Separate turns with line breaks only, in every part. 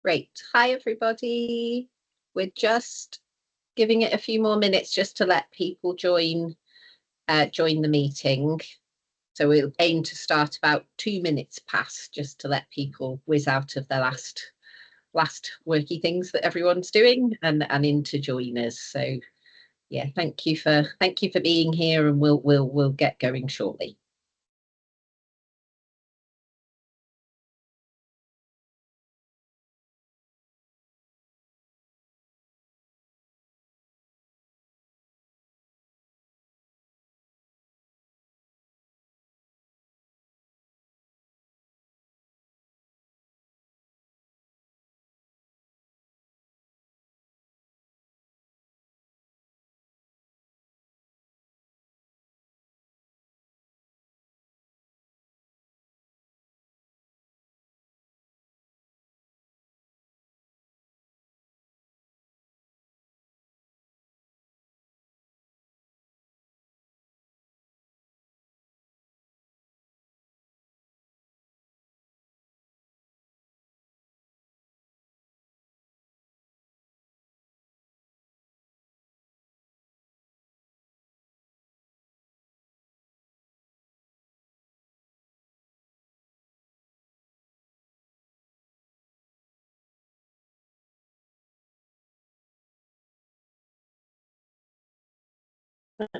Great. Hi, everybody. We're just giving it a few more minutes just to let people join the meeting. So we'll aim to start about 2 minutes past, just to let people whiz out of their last worky things that everyone's doing and in to join us. So yeah, thank you for being here, and we'll get going shortly.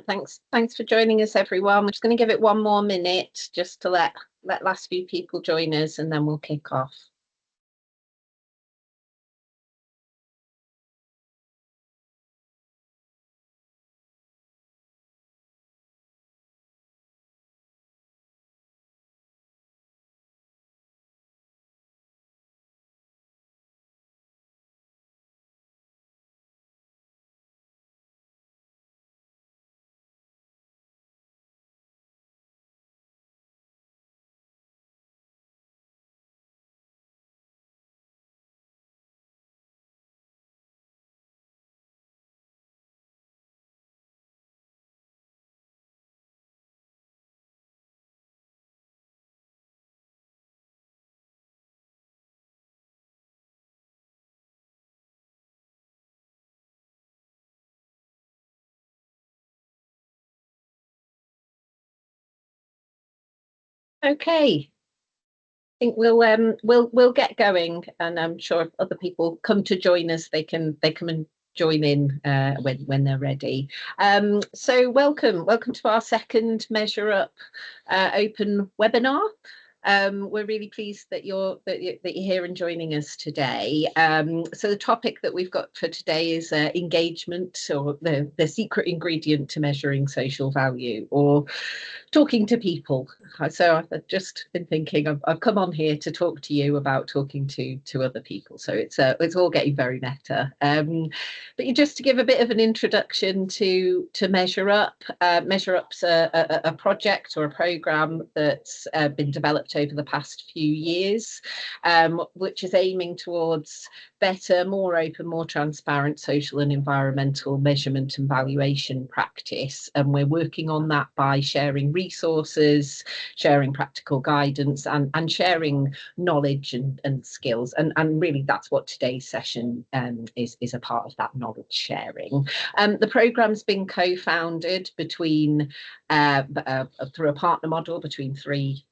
Thanks for joining us, everyone. I'm just going to give it one more minute just to let last few people join us, and then we'll kick off. Okay, I think we'll get going, and I'm sure if other people come to join us, they come and join in when they're ready. So welcome to our second Measure Up open webinar. We're really pleased that you're here and joining us today. So the topic that we've got for today is engagement, or the secret ingredient to measuring social value, or talking to people. So I've just been thinking I've come on here to talk to you about talking to other people. So it's all getting very meta. But just to give a bit of an introduction to MeasureUp. MeasureUp's a project or a program that's been developed over the past few years, which is aiming towards better, more open, more transparent social and environmental measurement and valuation practice. And we're working on that by sharing resources, sharing practical guidance, and sharing knowledge and skills. And really, that's what today's session is a part of, that knowledge sharing. The program's been co-founded between through a partner model between three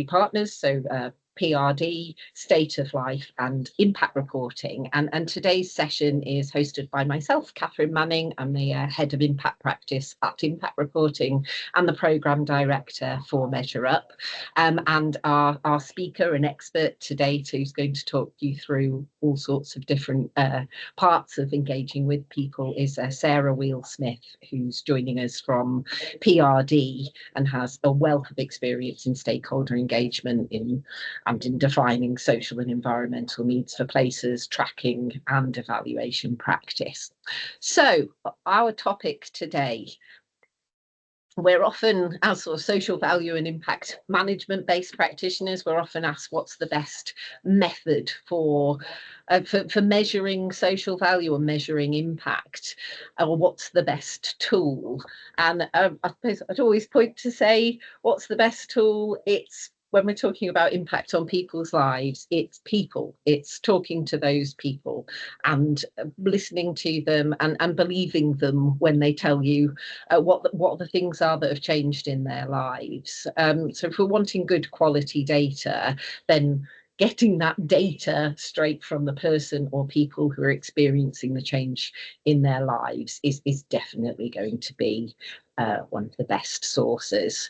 partners. So PRD, State of Life, and Impact Reporting. And today's session is hosted by myself, Catherine Manning. I'm the Head of Impact Practice at Impact Reporting and the Programme Director for MeasureUp. And our speaker and expert today, who's going to talk you through all sorts of different parts of engaging with people, is Sarah Wheel-Smith, who's joining us from PRD and has a wealth of experience in stakeholder engagement and in defining social and environmental needs for places, tracking and evaluation practice. So our topic today, we're often, as sort of social value and impact management based practitioners, we're often asked what's the best method for measuring social value and measuring impact, or what's the best tool. And I suppose I'd always point to say, what's the best tool? It's when we're talking about impact on people's lives, it's people, it's talking to those people and listening to them and believing them when they tell you what the things are that have changed in their lives. So if we're wanting good quality data, then getting that data straight from the person or people who are experiencing the change in their lives is definitely going to be one of the best sources.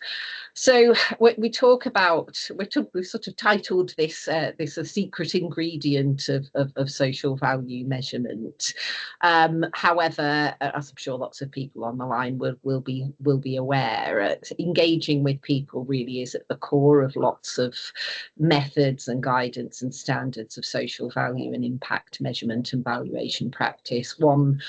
So we talk about, we've sort of titled this this a secret ingredient of social value measurement. However, as I'm sure lots of people on the line will be aware, engaging with people really is at the core of lots of methods and guidance and standards of social value and impact measurement and valuation practice. One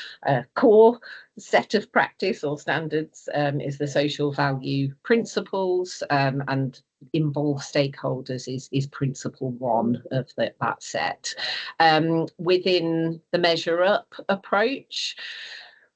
core set of practice or standards is the social value principles, and involve stakeholders is principle one of that set. Within the MeasureUp approach,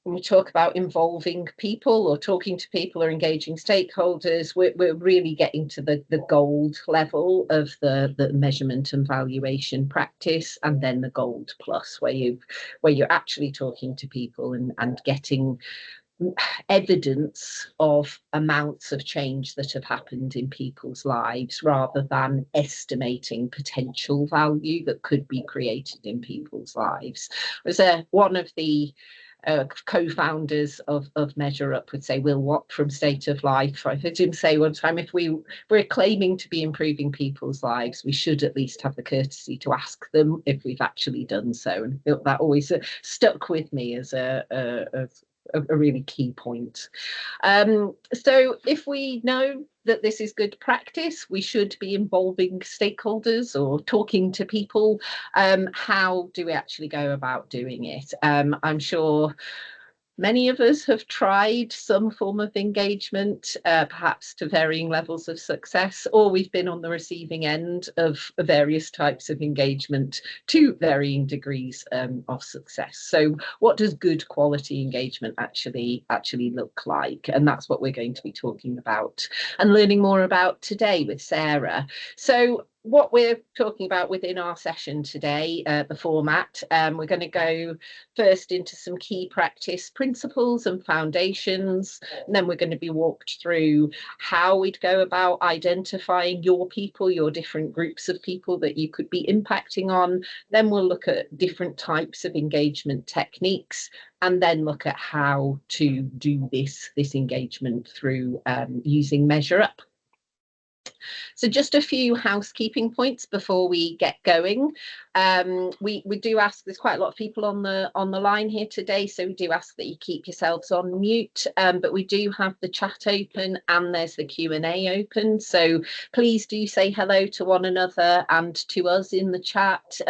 when we talk about involving people or talking to people or engaging stakeholders, we're really getting to the gold level of the measurement and valuation practice, and then the gold plus, where you're actually talking to people and getting evidence of amounts of change that have happened in people's lives, rather than estimating potential value that could be created in people's lives. Was one of the co-founders of MeasureUp would say, Will Watt from State of Life, I heard him say one time, if we're claiming to be improving people's lives, we should at least have the courtesy to ask them if we've actually done so. And that always stuck with me as a really key point. So if we know that this is good practice, we should be involving stakeholders or talking to people. How do we actually go about doing it? I'm sure many of us have tried some form of engagement, perhaps to varying levels of success, or we've been on the receiving end of various types of engagement to varying degrees of success. So what does good quality engagement actually look like? And that's what we're going to be talking about and learning more about today with Sarah. So what we're talking about within our session today, the format, we're going to go first into some key practice principles and foundations, and then we're going to be walked through how we'd go about identifying your people, your different groups of people that you could be impacting on. Then we'll look at different types of engagement techniques, and then look at how to do this engagement through using MeasureUp. So just a few housekeeping points before we get going. We do ask, there's quite a lot of people on the line here today, so we do ask that you keep yourselves on mute, but we do have the chat open and there's the Q&A open, so please do say hello to one another and to us in the chat.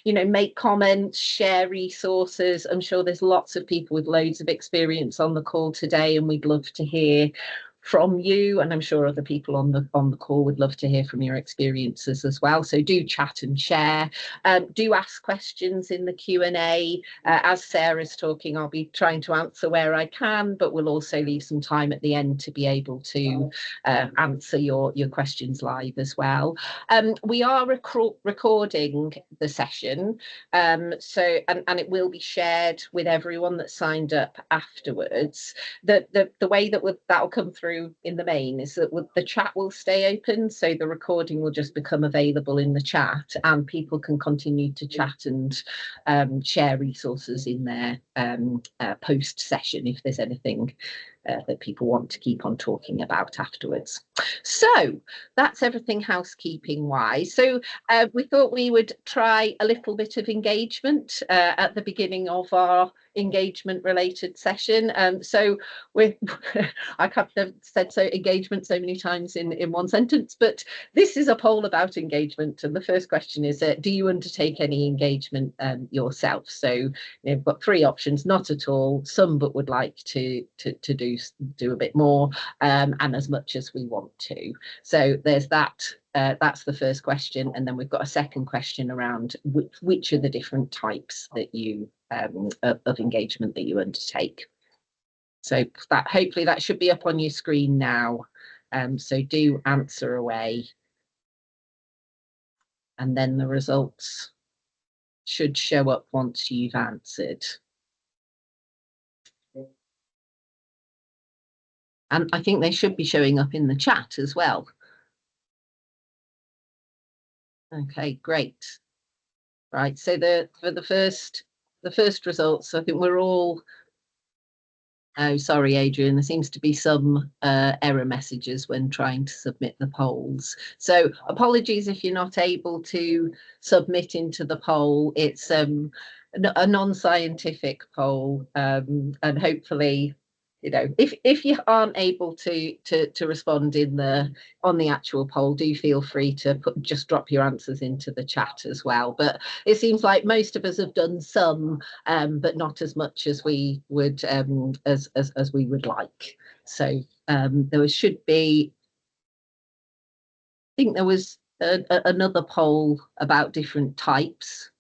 You know, make comments, share resources. I'm sure there's lots of people with loads of experience on the call today, and we'd love to hear from you, and I'm sure other people on the call would love to hear from your experiences as well. So do chat and share. Do ask questions in the Q&A. As Sarah's talking, I'll be trying to answer where I can, but we'll also leave some time at the end to be able to answer your questions live as well. We are recording the session, so and it will be shared with everyone that signed up afterwards. The way that that'll come through in the main is that the chat will stay open, so the recording will just become available in the chat, and people can continue to chat and share resources in their post session if there's anything that people want to keep on talking about afterwards. So that's everything housekeeping wise. So we thought we would try a little bit of engagement at the beginning of our engagement related session. So with I can't have said so engagement so many times in one sentence, but this is a poll about engagement, and the first question is, do you undertake any engagement yourself? So you've got three options: not at all, some but would like to do a bit more, and as much as we want to. So there's that. That's the first question, and then we've got a second question around which are the different types that you of engagement that you undertake. So that hopefully that should be up on your screen now. So do answer away and then the results should show up once you've answered. And I think they should be showing up in the chat as well. Okay, great. Right, so for the first results, I think we're all. Oh, sorry, Adrian. There seems to be some error messages when trying to submit the polls. So apologies if you're not able to submit into the poll. It's a non-scientific poll, and hopefully, you know, if you aren't able to respond on the actual poll, do feel free to just drop your answers into the chat as well. But it seems like most of us have done some, but not as much as we would as we would like. So there should be. I think there was another poll about different types,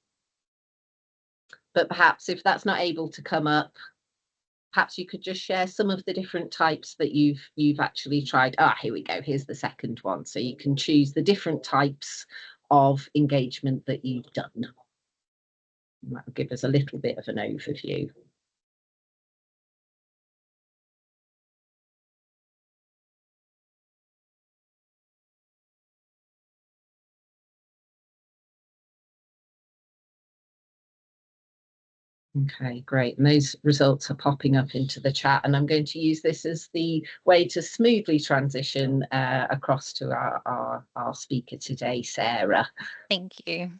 but perhaps if that's not able to come up, perhaps you could just share some of the different types that you've actually tried. Here we go. Here's the second one. So you can choose the different types of engagement that you've done. And that will give us a little bit of an overview. Okay, great. And those results are popping up into the chat, and I'm going to use this as the way to smoothly transition across to our speaker today, Sarah.
Thank you.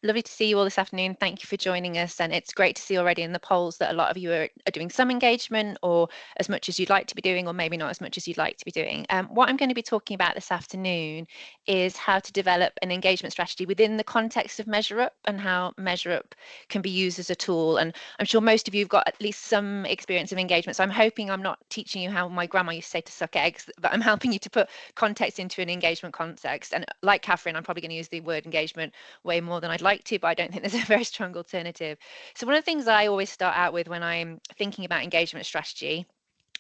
Lovely to see you all this afternoon. Thank you for joining us. And it's great to see already in the polls that a lot of you are doing some engagement, or as much as you'd like to be doing, or maybe not as much as you'd like to be doing. What I'm going to be talking about this afternoon is how to develop an engagement strategy within the context of MeasureUp, and how MeasureUp can be used as a tool. And I'm sure most of you have got at least some experience of engagement. So I'm hoping I'm not teaching you how my grandma used to say to suck eggs, but I'm helping you to put context into an engagement context. And like Catherine, I'm probably going to use the word engagement way more than I'd like to, but I don't think there's a very strong alternative. So one of the things I always start out with when I'm thinking about engagement strategy,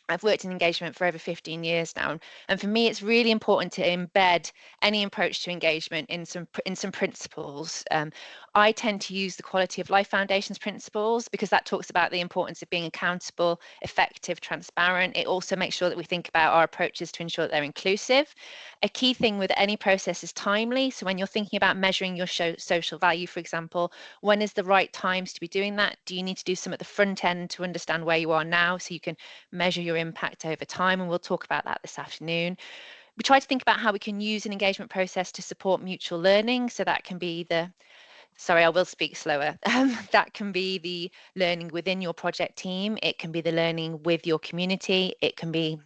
I've worked in engagement for over 15 years now, and for me, it's really important to embed any approach to engagement in some principles. I tend to use the Quality of Life Foundation's principles, because that talks about the importance of being accountable, effective, transparent. It also makes sure that we think about our approaches to ensure that they're inclusive. A key thing with any process is timely. So when you're thinking about measuring your social value, for example, when is the right times to be doing that? Do you need to do some at the front end to understand where you are now, so you can measure your impact over time? And we'll talk about that this afternoon. We try to think about how we can use an engagement process to support mutual learning. So that can be sorry, I will speak slower. That can be the learning within your project team. It can be the learning with your community. It can be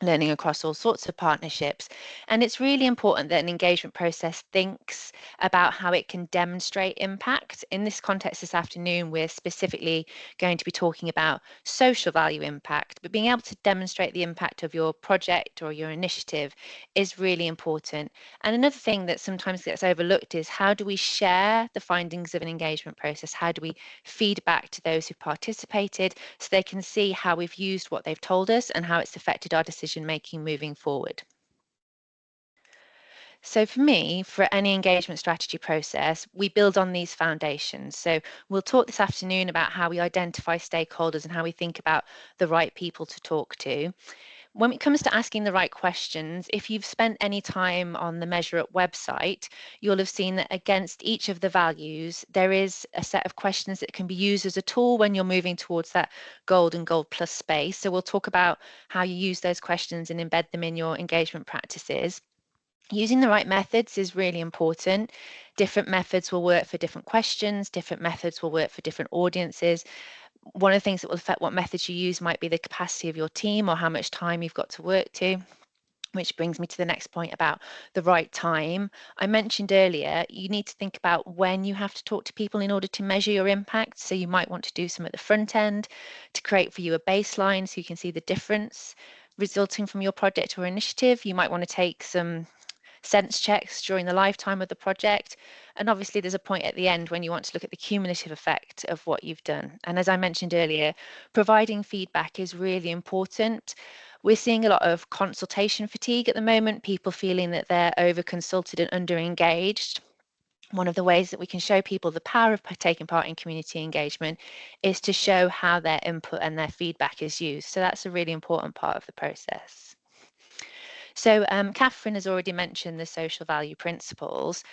learning across all sorts of partnerships. And it's really important that an engagement process thinks about how it can demonstrate impact. In this context this afternoon, we're specifically going to be talking about social value impact, but being able to demonstrate the impact of your project or your initiative is really important. And another thing that sometimes gets overlooked is, how do we share the findings of an engagement process? How do we feed back to those who participated, so they can see how we've used what they've told us and how it's affected our decision making moving forward? So for me, for any engagement strategy process, we build on these foundations. So we'll talk this afternoon about how we identify stakeholders and how we think about the right people to talk to. When it comes to asking the right questions, if you've spent any time on the MeasureUp website, you'll have seen that against each of the values, there is a set of questions that can be used as a tool when you're moving towards that gold and gold plus space. So we'll talk about how you use those questions and embed them in your engagement practices. Using the right methods is really important. Different methods will work for different questions. Different methods will work for different audiences. One of the things that will affect what methods you use might be the capacity of your team, or how much time you've got to work to. Which brings me to the next point about the right time. I mentioned earlier, you need to think about when you have to talk to people in order to measure your impact. So you might want to do some at the front end to create for you a baseline so you can see the difference resulting from your project or initiative. You might want to take some sense checks during the lifetime of the project. And obviously there's a point at the end when you want to look at the cumulative effect of what you've done. And as I mentioned earlier, providing feedback is really important. We're seeing a lot of consultation fatigue at the moment, people feeling that they're over consulted and under engaged. One of the ways that we can show people the power of taking part in community engagement is to show how their input and their feedback is used. So that's a really important part of the process. So Catherine has already mentioned the social value principles,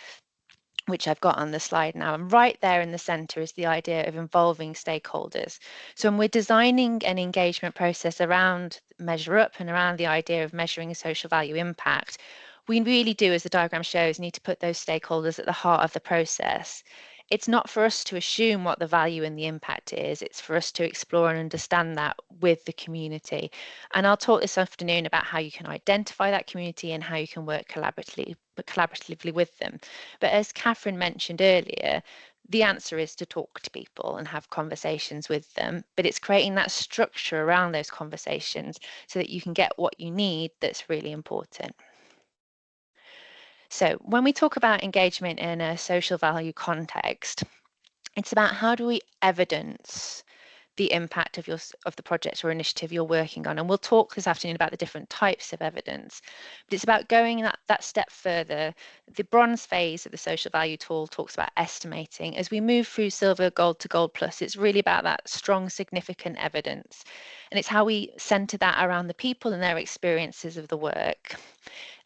which I've got on the slide now. And right there in the center is the idea of involving stakeholders. So when we're designing an engagement process around MeasureUp and around the idea of measuring a social value impact, we really do, as the diagram shows, need to put those stakeholders at the heart of the process. It's not for us to assume what the value and the impact is. It's for us to explore and understand that with the community. And I'll talk this afternoon about how you can identify that community and how you can work collaboratively with them. But as Catherine mentioned earlier, the answer is to talk to people and have conversations with them. But it's creating that structure around those conversations so that you can get what you need that's really important. So when we talk about engagement in a social value context, it's about how do we evidence the impact of the project or initiative you're working on. And we'll talk this afternoon about the different types of evidence. But it's about going that step further. The bronze phase of the social value tool talks about estimating. As we move through silver, gold to gold plus, it's really about that strong, significant evidence. And it's how we center that around the people and their experiences of the work,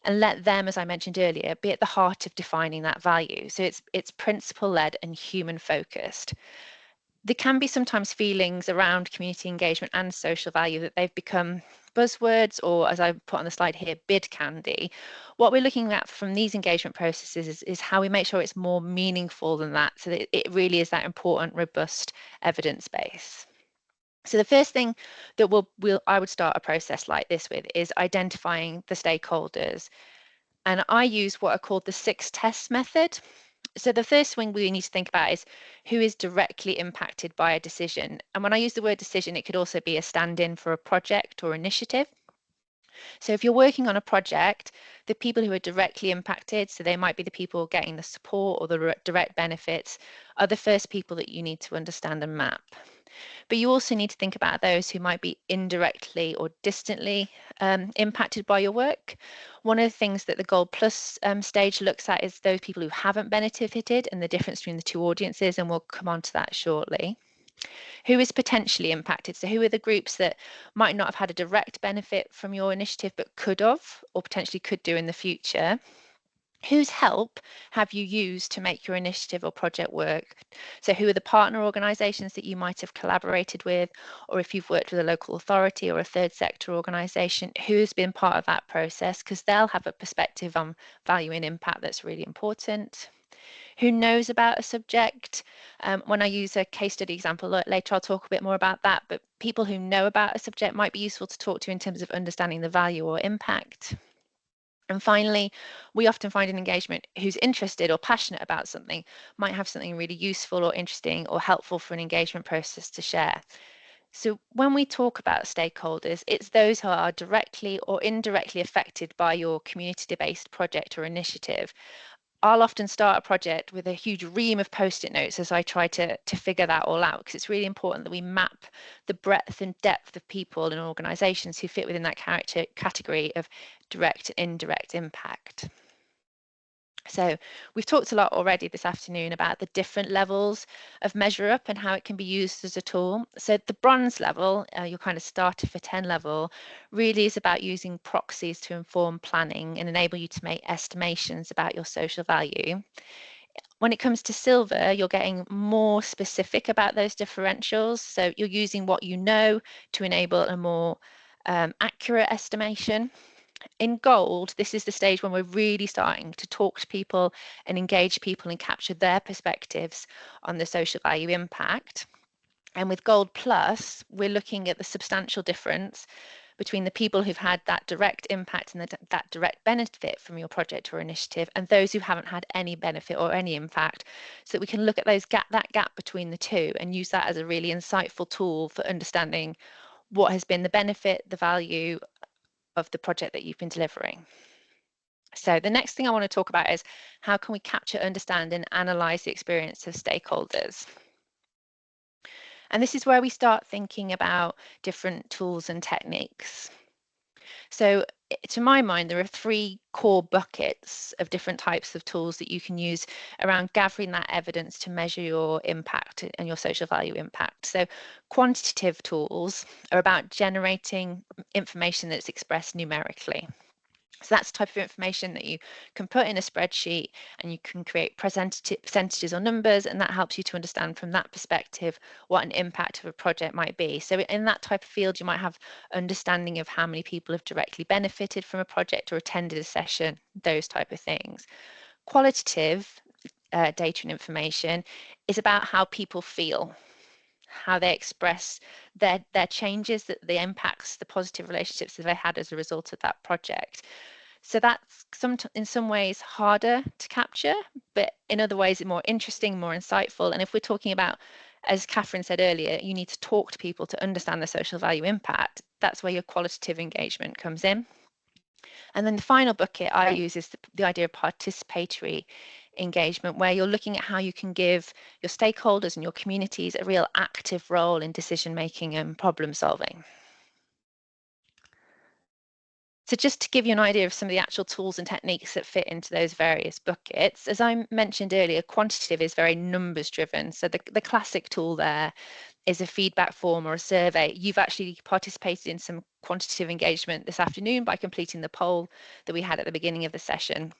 and let them, as I mentioned earlier, be at the heart of defining that value. So it's principle-led and human-focused. There can be sometimes feelings around community engagement and social value that they've become buzzwords, or as I put on the slide here, bid candy. What we're looking at from these engagement processes is how we make sure it's more meaningful than that, so that it really is that important, robust evidence base. So the first thing that I would start a process like this with is identifying the stakeholders. And I use what are called the 6 tests method. So the first thing we need to think about is who is directly impacted by a decision. And when I use the word decision, it could also be a stand-in for a project or initiative. So if you're working on a project, the people who are directly impacted, so they might be the people getting the support or the direct benefits, are the first people that you need to understand and map. But you also need to think about those who might be indirectly or distantly impacted by your work. One of the things that the Gold Plus stage looks at is those people who haven't benefited and the difference between the two audiences, and we'll come on to that shortly. Who is potentially impacted? So who are the groups that might not have had a direct benefit from your initiative but could have or potentially could do in the future? Whose help have you used to make your initiative or project work? So who are the partner organisations that you might have collaborated with, or if you've worked with a local authority or a third sector organisation, who's been part of that process, because they'll have a perspective on value and impact that's really important. Who knows about a subject? When I use a case study example later, I'll talk a bit more about that, but people who know about a subject might be useful to talk to in terms of understanding the value or impact. And finally, we often find an engagement who's interested or passionate about something might have something really useful or interesting or helpful for an engagement process to share. So when we talk about stakeholders, it's those who are directly or indirectly affected by your community-based project or initiative. I'll often start a project with a huge ream of post-it notes as I try to figure that all out, because it's really important that we map the breadth and depth of people and organisations who fit within that category of direct and indirect impact. So we've talked a lot already this afternoon about the different levels of MeasureUp and how it can be used as a tool. So the bronze level, your kind of starter for 10 level, really is about using proxies to inform planning and enable you to make estimations about your social value. When it comes to silver, you're getting more specific about those differentials. So you're using what you know to enable a more accurate estimation. In gold, this is the stage when we're really starting to talk to people and engage people and capture their perspectives on the social value impact. And with Gold Plus, we're looking at the substantial difference between the people who've had that direct impact and that direct benefit from your project or initiative and those who haven't had any benefit or any impact, so that we can look at that gap between the two and use that as a really insightful tool for understanding what has been the benefit, the value of the project that you've been delivering. So the next thing I want to talk about is how can we capture, understand, and analyze the experience of stakeholders. And this is where we start thinking about different tools and techniques. So to my mind, there are three core buckets of different types of tools that you can use around gathering that evidence to measure your impact and your social value impact. So quantitative tools are about generating information that's expressed numerically. So that's the type of information that you can put in a spreadsheet and you can create percentages or numbers, and that helps you to understand from that perspective what an impact of a project might be. So in that type of field, you might have understanding of how many people have directly benefited from a project or attended a session, those type of things. Qualitative data and information is about how people feel, how they express their changes, that the impacts, the positive relationships that they had as a result of that project. So that's in some ways harder to capture, but in other ways more interesting, more insightful. And if we're talking about, as Catherine said earlier, you need to talk to people to understand the social value impact, that's where your qualitative engagement comes in. And then the final bucket I use is the idea of participatory engagement, where you're looking at how you can give your stakeholders and your communities a real active role in decision making and problem solving. So just to give you an idea of some of the actual tools and techniques that fit into those various buckets, as I mentioned earlier, quantitative is very numbers driven. So the classic tool there is a feedback form or a survey. You've actually participated in some quantitative engagement this afternoon by completing the poll that we had at the beginning of the session.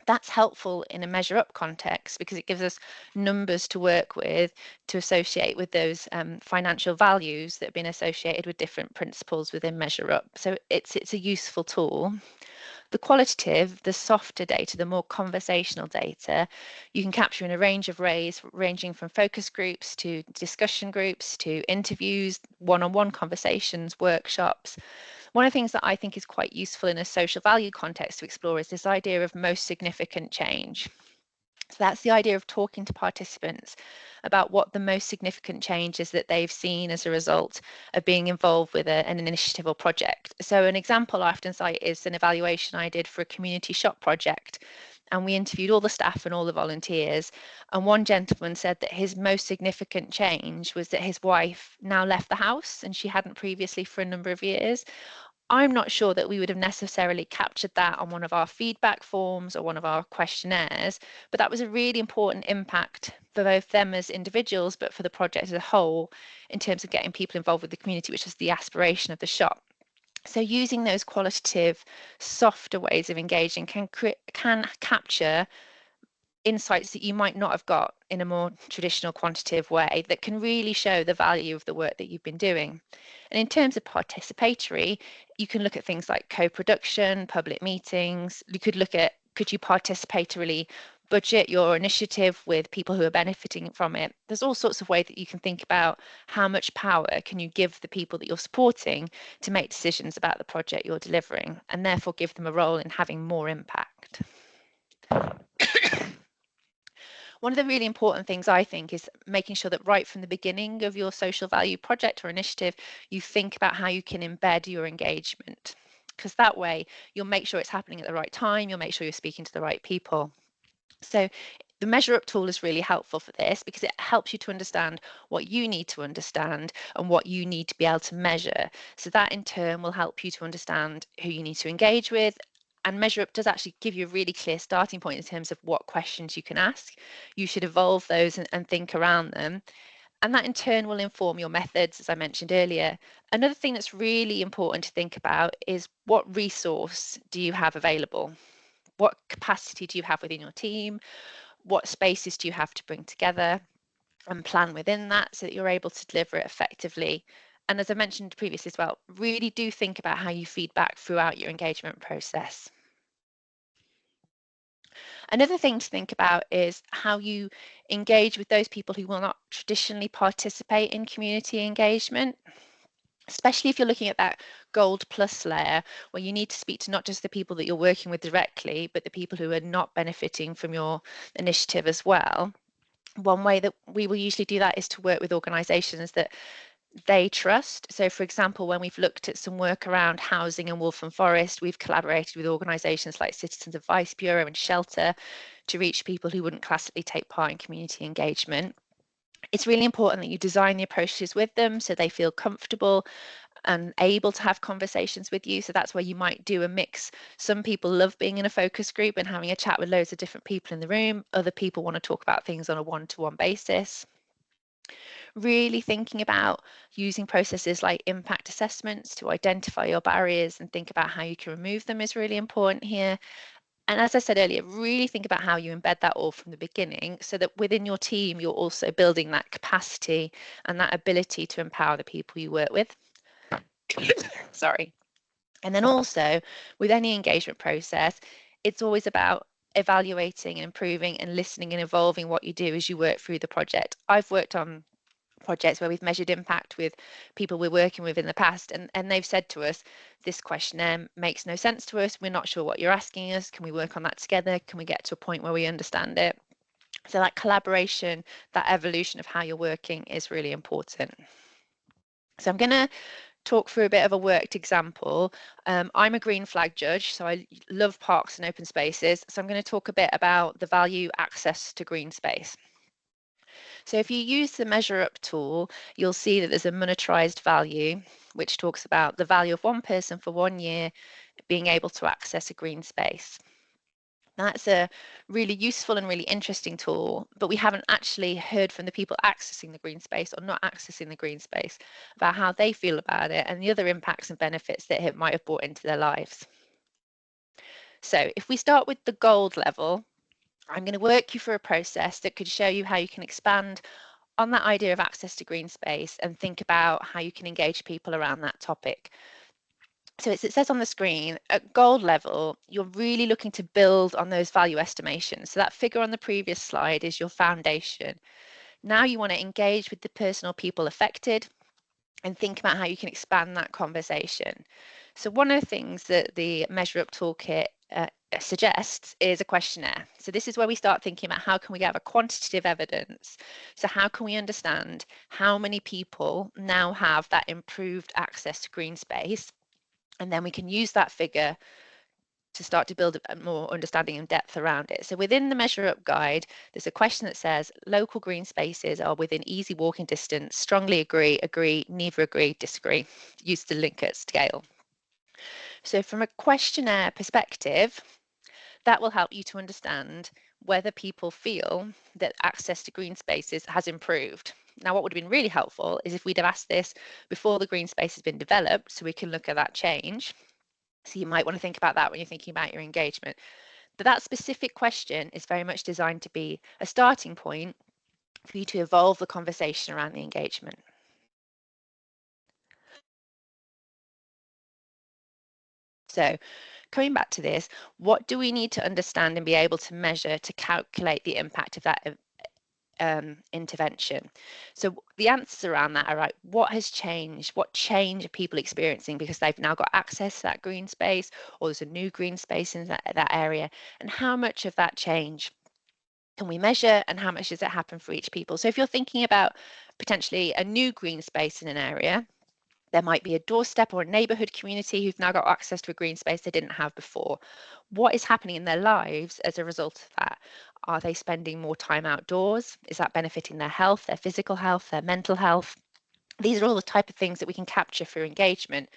That's helpful in a MeasureUp context because it gives us numbers to work with to associate with those financial values that have been associated with different principles within MeasureUp. So it's a useful tool. The qualitative, the softer data, the more conversational data, you can capture in a range of ways, ranging from focus groups to discussion groups to interviews, one-on-one conversations, workshops. One of the things that I think is quite useful in a social value context to explore is this idea of most significant change. So that's the idea of talking to participants about what the most significant change is that they've seen as a result of being involved with an initiative or project. So an example I often cite is an evaluation I did for a community shop project. And we interviewed all the staff and all the volunteers. And one gentleman said that his most significant change was that his wife now left the house, and she hadn't previously for a number of years. I'm not sure that we would have necessarily captured that on one of our feedback forms or one of our questionnaires, but that was a really important impact for both them as individuals, but for the project as a whole in terms of getting people involved with the community, which is the aspiration of the shop. So using those qualitative, softer ways of engaging can capture insights that you might not have got in a more traditional quantitative way that can really show the value of the work that you've been doing. And in terms of participatory, you can look at things like co-production, public meetings. You could look at, could you participatorily budget your initiative with people who are benefiting from it? There's all sorts of ways that you can think about how much power can you give the people that you're supporting to make decisions about the project you're delivering, and therefore give them a role in having more impact. One of the really important things I think is making sure that right from the beginning of your social value project or initiative, you think about how you can embed your engagement, because that way you'll make sure it's happening at the right time, you'll make sure you're speaking to the right people. So the MeasureUp tool is really helpful for this because it helps you to understand what you need to understand and what you need to be able to measure. So that in turn will help you to understand who you need to engage with. And MeasureUp does actually give you a really clear starting point in terms of what questions you can ask. You should evolve those and think around them. And that in turn will inform your methods, as I mentioned earlier. Another thing that's really important to think about is what resource do you have available? What capacity do you have within your team? What spaces do you have to bring together and plan within that so that you're able to deliver it effectively? And as I mentioned previously as well, really do think about how you feed back throughout your engagement process. Another thing to think about is how you engage with those people who will not traditionally participate in community engagement, especially if you're looking at that gold plus layer where you need to speak to not just the people that you're working with directly, but the people who are not benefiting from your initiative as well. One way that we will usually do that is to work with organisations that they trust. So for example, when we've looked at some work around housing and Wolf and Forest, we've collaborated with organisations like Citizens Advice Bureau and Shelter to reach people who wouldn't classically take part in community engagement. It's really important that you design the approaches with them so they feel comfortable and able to have conversations with you. So that's where you might do a mix. Some people love being in a focus group and having a chat with loads of different people in the room. Other people want to talk about things on a one-to-one basis. Really thinking about using processes like impact assessments to identify your barriers and think about how you can remove them is really important here. And as I said earlier, really think about how you embed that all from the beginning so that within your team, you're also building that capacity and that ability to empower the people you work with. Sorry. And then also with any engagement process, it's always about evaluating and improving and listening and evolving what you do as you work through the project. I've worked on projects where we've measured impact with people we're working with in the past, and they've said to us, this questionnaire makes no sense to us. We're not sure what you're asking us. Can we work on that together? Can we get to a point where we understand it? So that collaboration, that evolution of how you're working is really important. So I'm going to talk through a bit of a worked example. I'm a green flag judge, so I love parks and open spaces. So I'm going to talk a bit about the value access to green space. So if you use the MeasureUp tool, you'll see that there's a monetized value, which talks about the value of one person for 1 year being able to access a green space. That's a really useful and really interesting tool, but we haven't actually heard from the people accessing the green space or not accessing the green space about how they feel about it and the other impacts and benefits that it might have brought into their lives. So if we start with the gold level, I'm going to work you through a process that could show you how you can expand on that idea of access to green space and think about how you can engage people around that topic. So as it says on the screen, at gold level, you're really looking to build on those value estimations. So that figure on the previous slide is your foundation. Now you want to engage with the person or people affected and think about how you can expand that conversation. So one of the things that the MeasureUp toolkit suggests is a questionnaire. So this is where we start thinking about how can we gather quantitative evidence. So how can we understand how many people now have that improved access to green space? And then we can use that figure to start to build a more understanding and depth around it. So within the MeasureUp guide, there's a question that says local green spaces are within easy walking distance, strongly agree, agree, neither agree, disagree. Use the Likert scale. So from a questionnaire perspective, that will help you to understand whether people feel that access to green spaces has improved. Now, what would have been really helpful is if we'd have asked this before the green space has been developed, so we can look at that change. So you might want to think about that when you're thinking about your engagement. But that specific question is very much designed to be a starting point for you to evolve the conversation around the engagement. So coming back to this, what do we need to understand and be able to measure to calculate the impact of that intervention? So the answers around that are right. What has changed? What change are people experiencing because they've now got access to that green space, or there's a new green space in that area? And how much of that change can we measure, and how much does it happen for each people? So if you're thinking about potentially a new green space in an area, there might be a doorstep or a neighbourhood community who've now got access to a green space they didn't have before. What is happening in their lives as a result of that? Are they spending more time outdoors? Is that benefiting their health, their physical health, their mental health? These are all the type of things that we can capture through engagement.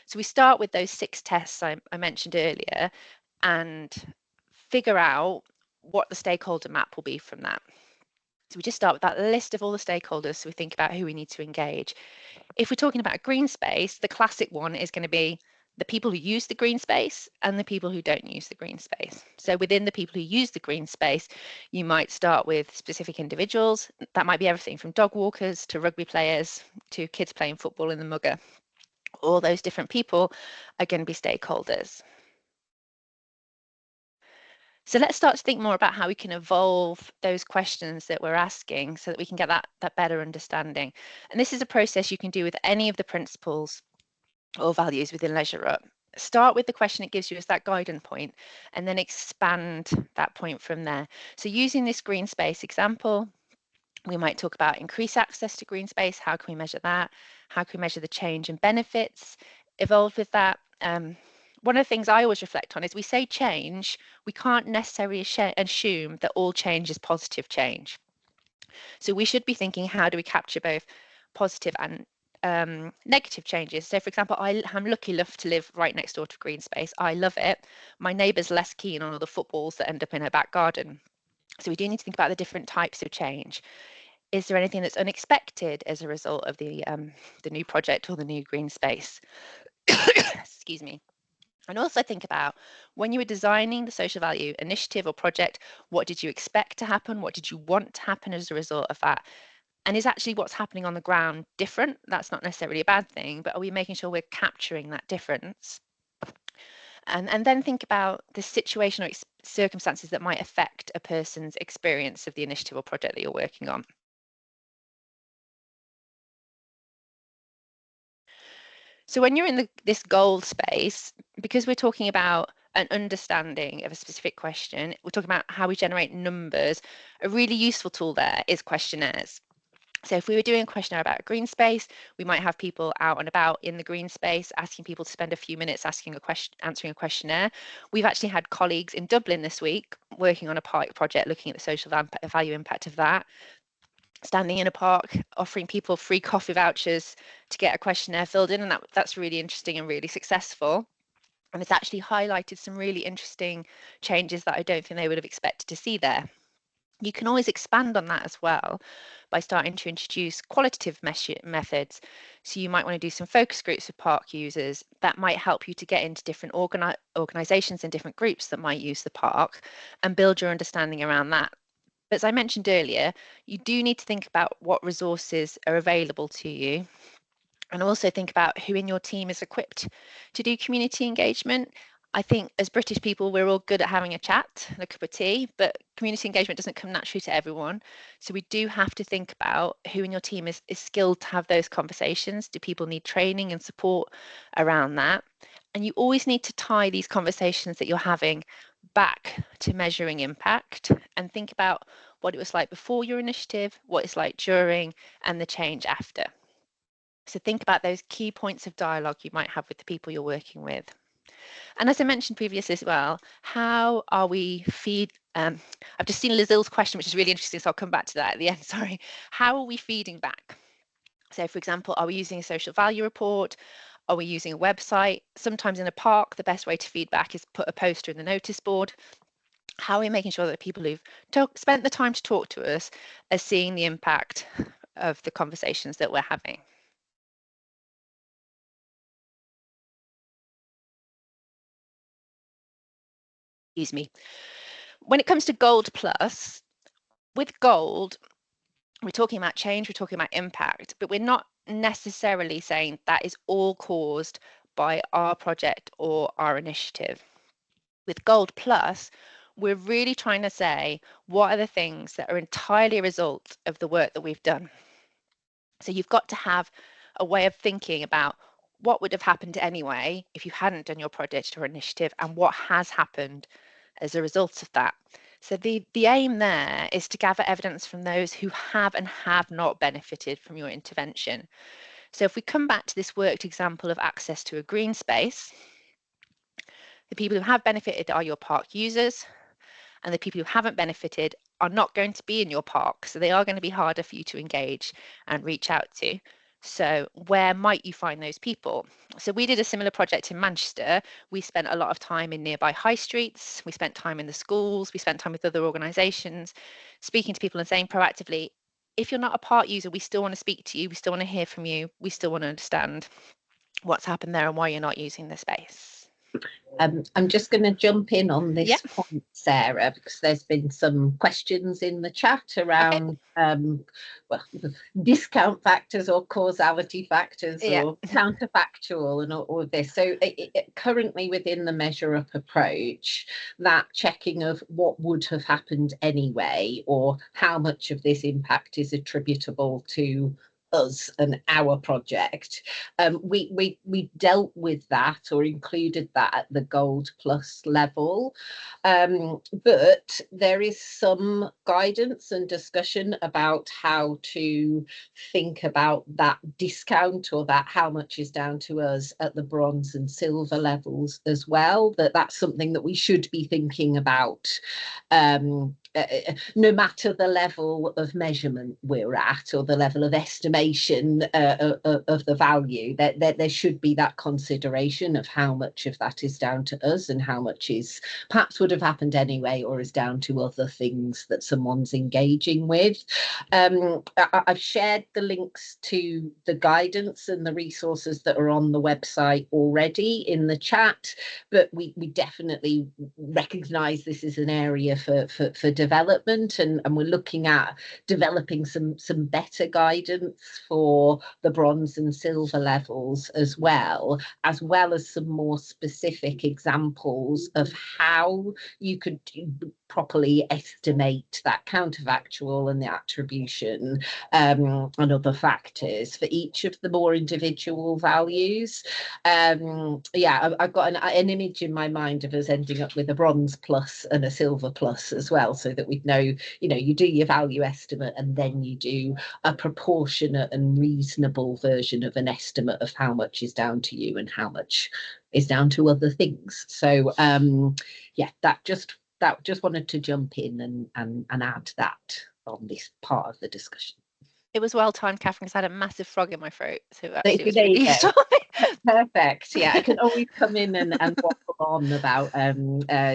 So we start with those 6 tests I mentioned earlier and figure out what the stakeholder map will be from that. So we just start with that list of all the stakeholders, so we think about who we need to engage. If we're talking about a green space, the classic one is going to be the people who use the green space and the people who don't use the green space. So within the people who use the green space, you might start with specific individuals. That might be everything from dog walkers to rugby players to kids playing football in the mugger. All those different people are going to be stakeholders. So let's start to think more about how we can evolve those questions that we're asking so that we can get that better understanding. And this is a process you can do with any of the principles or values within MeasureUp. Start with the question it gives you as that guidance point, and then expand that point from there. So using this green space example, We might talk about increased access to green space. How can we measure that? How can we measure the change and benefits evolved with that? One of the things I always reflect on is we say change, we can't necessarily assume that all change is positive change. So we should be thinking, how do we capture both positive and negative changes? So for example, I'm lucky enough to live right next door to green space. I love it. My neighbour's less keen on all the footballs that end up in her back garden. So we do need to think about the different types of change. Is there anything that's unexpected as a result of the new project or the new green space? Excuse me. And also think about, when you were designing the social value initiative or project, what did you expect to happen? What did you want to happen as a result of that? And is actually what's happening on the ground different? That's not necessarily a bad thing, but are we making sure we're capturing that difference? And then think about the situation or circumstances that might affect a person's experience of the initiative or project that you're working on. So when you're in this gold space, because we're talking about an understanding of a specific question, we're talking about how we generate numbers. A really useful tool there is questionnaires. So if we were doing a questionnaire about a green space, we might have people out and about in the green space, asking people to spend a few minutes answering a questionnaire. We've actually had colleagues in Dublin this week working on a park project, looking at the social value impact of that, standing in a park, offering people free coffee vouchers to get a questionnaire filled in, and that's really interesting and really successful. And it's actually highlighted some really interesting changes that I don't think they would have expected to see there. You can always expand on that as well by starting to introduce qualitative methods. So you might want to do some focus groups of park users. That might help you to get into different organizations and different groups that might use the park and build your understanding around that. But as I mentioned earlier, you do need to think about what resources are available to you, and also think about who in your team is equipped to do community engagement. I think as British people, we're all good at having a chat and a cup of tea, but community engagement doesn't come naturally to everyone. So we do have to think about who in your team is skilled to have those conversations. Do people need training and support around that? And you always need to tie these conversations that you're having back to measuring impact, and think about what it was like before your initiative, what it's like during, and the change after. So think about those key points of dialogue you might have with the people you're working with. And as I mentioned previously as well, how are we I've just seen Lizille's question, which is really interesting, so I'll come back to that at the end, sorry. How are we feeding back? So for example, are we using a social value report? Are we using a website? Sometimes in a park, the best way to feedback is put a poster in the notice board. How are we making sure that people who've spent the time to talk to us are seeing the impact of the conversations that we're having? Excuse me. When it comes to Gold Plus, with Gold, we're talking about change, we're talking about impact, but we're not necessarily saying that is all caused by our project or our initiative. With Gold Plus, we're really trying to say, what are the things that are entirely a result of the work that we've done? So you've got to have a way of thinking about what would have happened anyway if you hadn't done your project or initiative, and what has happened as a result of that. So the aim there is to gather evidence from those who have and have not benefited from your intervention. So if we come back to this worked example of access to a green space, the people who have benefited are your park users, and the people who haven't benefited are not going to be in your park, so they are going to be harder for you to engage and reach out to. So where might you find those people? So we did a similar project in Manchester. We spent a lot of time in nearby high streets. We spent time in the schools. We spent time with other organisations, speaking to people and saying proactively, if you're not a park user, we still want to speak to you. We still want to hear from you. We still want to understand what's happened there and why you're not using the space.
I'm just going to jump in on this point, Sarah, because there's been some questions in the chat around discount factors or causality factors or counterfactual and all of this. So currently within the MeasureUp approach, that checking of what would have happened anyway, or how much of this impact is attributable to us and our project. We dealt with that or included that at the Gold Plus level. But there is some guidance and discussion about how to think about that discount, or that how much is down to us at the bronze and silver levels as well. That's something that we should be thinking about, no matter the level of measurement we're at or the level of estimation of the value. There should be that consideration of how much of that is down to us and how much is perhaps would have happened anyway or is down to other things that someone's engaging with. I've shared the links to the guidance and the resources that are on the website already in the chat, but we definitely recognise this is an area for development, and we're looking at developing some better guidance for the bronze and silver levels as well as some more specific examples of how you could properly estimate that counterfactual and the attribution, and other factors for each of the more individual values. Yeah, I've got an image in my mind of us ending up with a bronze plus and a silver plus as well, so that we'd know, you do your value estimate and then you do a proportionate and reasonable version of an estimate of how much is down to you and how much is down to other things. So yeah, that just wanted to jump in and add that on this part of the discussion.
It was well timed, Catherine, because I had a massive frog in my throat, so actually it was
There
really
you go.
useful.
Perfect. Yeah, I can always come in and waffle on about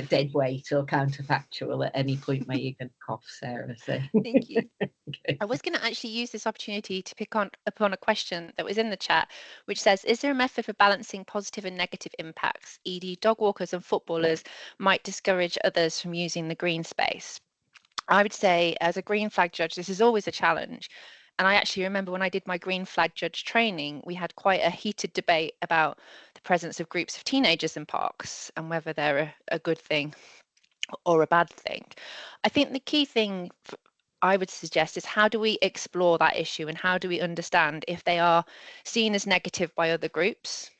dead weight or counterfactual at any point where you can cough, Sarah. So
Thank you.
okay.
I was going to actually use this opportunity to pick upon a question that was in the chat, which says, is there a method for balancing positive and negative impacts, e.g. dog walkers and footballers might discourage others from using the green space? I would say, as a green flag judge, this is always a challenge. And I actually remember when I did my green flag judge training, we had quite a heated debate about the presence of groups of teenagers in parks and whether they're a good thing or a bad thing. I think the key thing I would suggest is, how do we explore that issue and how do we understand if they are seen as negative by other groups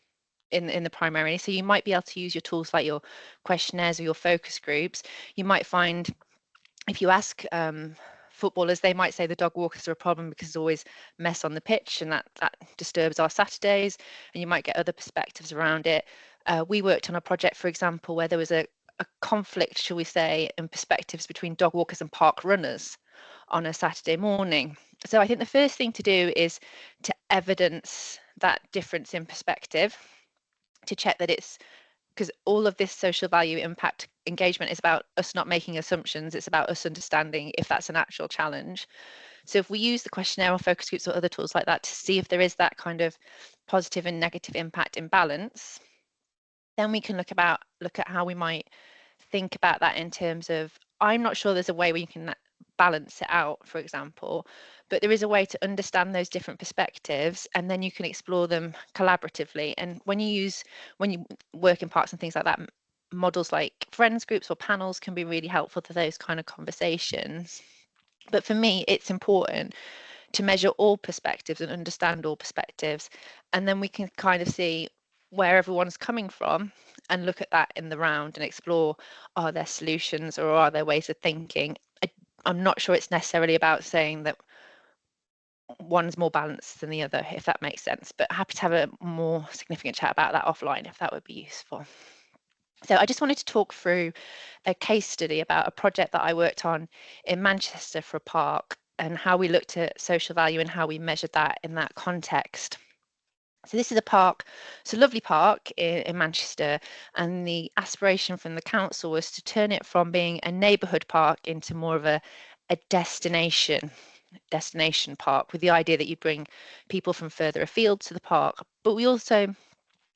in the primary? So you might be able to use your tools like your questionnaires or your focus groups. You might find, if you ask footballers, they might say the dog walkers are a problem because there's always mess on the pitch and that disturbs our Saturdays, and you might get other perspectives around it. We worked on a project, for example, where there was a conflict, shall we say, in perspectives between dog walkers and park runners on a Saturday morning. So I think the first thing to do is to evidence that difference in perspective, to check that it's, because all of this social value impact engagement is about us not making assumptions. It's about us understanding if that's an actual challenge. So if we use the questionnaire or focus groups or other tools like that to see if there is that kind of positive and negative impact imbalance, then we can look at how we might think about that in terms of, I'm not sure there's a way where you can balance it out, for example, but there is a way to understand those different perspectives, and then you can explore them collaboratively. And when you work in parks and things like that, models like friends groups or panels can be really helpful to those kind of conversations. But for me, it's important to measure all perspectives and understand all perspectives, and then we can kind of see where everyone's coming from and look at that in the round and explore, are there solutions or are there ways of thinking? I'm not sure it's necessarily about saying that one's more balanced than the other, if that makes sense, but happy to have a more significant chat about that offline if that would be useful. So I just wanted to talk through a case study about a project that I worked on in Manchester for a park, and how we looked at social value and how we measured that in that context. So this is a park, it's a lovely park in Manchester, and the aspiration from the council was to turn it from being a neighbourhood park into more of a destination park, with the idea that you bring people from further afield to the park. But we also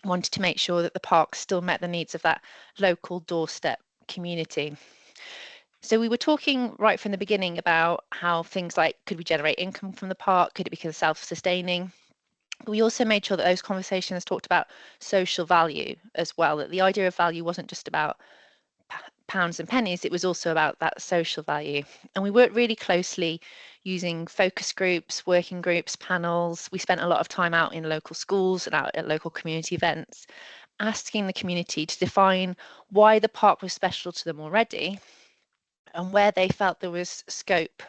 wanted to make sure that the park still met the needs of that local doorstep community. So we were talking right from the beginning about how things like, could we generate income from the park? Could it become self-sustaining? We also made sure that those conversations talked about social value as well, that the idea of value wasn't just about pounds and pennies, it was also about that social value. And we worked really closely using focus groups, working groups, panels. We spent a lot of time out in local schools and out at local community events, asking the community to define why the park was special to them already and where they felt there was scope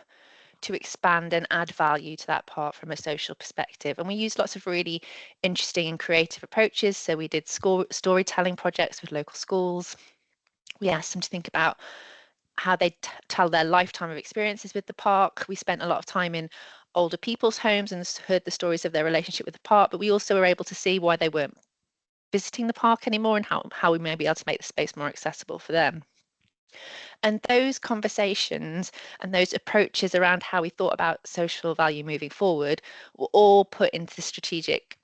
to expand and add value to that park from a social perspective. And we used lots of really interesting and creative approaches. So we did storytelling projects with local schools. We asked them to think about how they tell their lifetime of experiences with the park. We spent a lot of time in older people's homes and heard the stories of their relationship with the park, but we also were able to see why they weren't visiting the park anymore and how we may be able to make the space more accessible for them. And those conversations and those approaches around how we thought about social value moving forward were all put into the strategic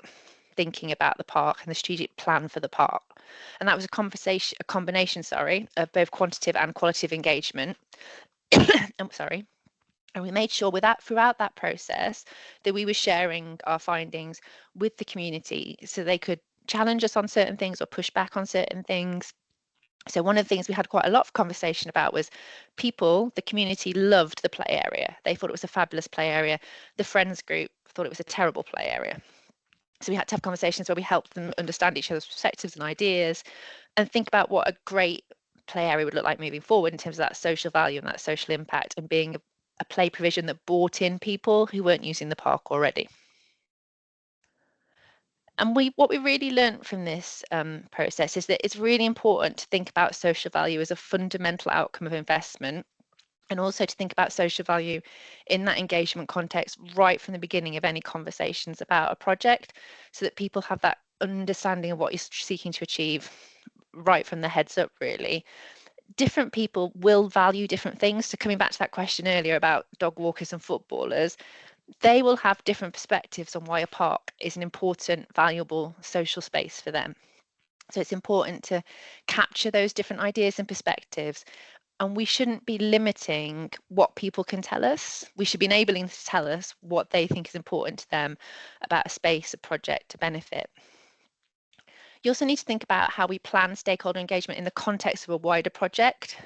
thinking about the park and the strategic plan for the park. And that was a combination, of both quantitative and qualitative engagement. I'm sorry. And we made sure throughout that process that we were sharing our findings with the community so they could challenge us on certain things or push back on certain things. So one of the things we had quite a lot of conversation about was the community loved the play area. They thought it was a fabulous play area. The friends group thought it was a terrible play area. So we had to have conversations where we helped them understand each other's perspectives and ideas and think about what a great play area would look like moving forward in terms of that social value and that social impact and being a play provision that brought in people who weren't using the park already. And what we really learned from this process is that it's really important to think about social value as a fundamental outcome of investment, and also to think about social value in that engagement context right from the beginning of any conversations about a project, so that people have that understanding of what you're seeking to achieve right from the heads up, really. Different people will value different things. So coming back to that question earlier about dog walkers and footballers, they will have different perspectives on why a park is an important, valuable social space for them. So it's important to capture those different ideas and perspectives. And we shouldn't be limiting what people can tell us. We should be enabling them to tell us what they think is important to them about a space, a project, a benefit. You also need to think about how we plan stakeholder engagement in the context of a wider project.